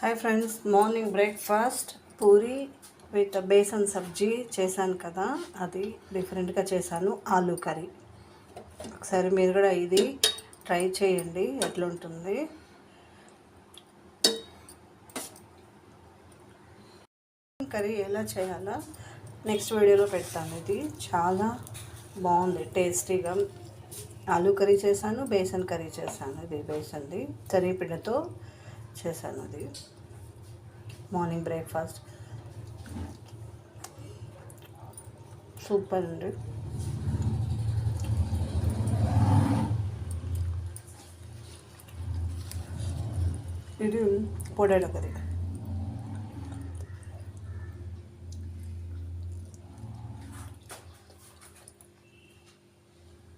Hi friends, morning breakfast puri with besan sabzi చేశాను కదా, అది డిఫరెంట్గా చేశాను. ఆలూ కర్రీ. ఒకసారి మీరు కూడా ఇది ట్రై చేయండి, ఎట్లుంటుంది. కర్రీ ఎలా చేయాలో నెక్స్ట్ వీడియోలో పెడతాను. ఇది చాలా బాగుంది, టేస్టీగా. ఆలూ కర్రీ చేశాను, బేసన్ కర్రీ చేశాను. ఇది బేసన్ది శనగపిండితో చేశాను. అది మార్నింగ్ బ్రేక్ఫాస్ట్ సూపర్ అండి. ఇది పొటాటో కర్రీ.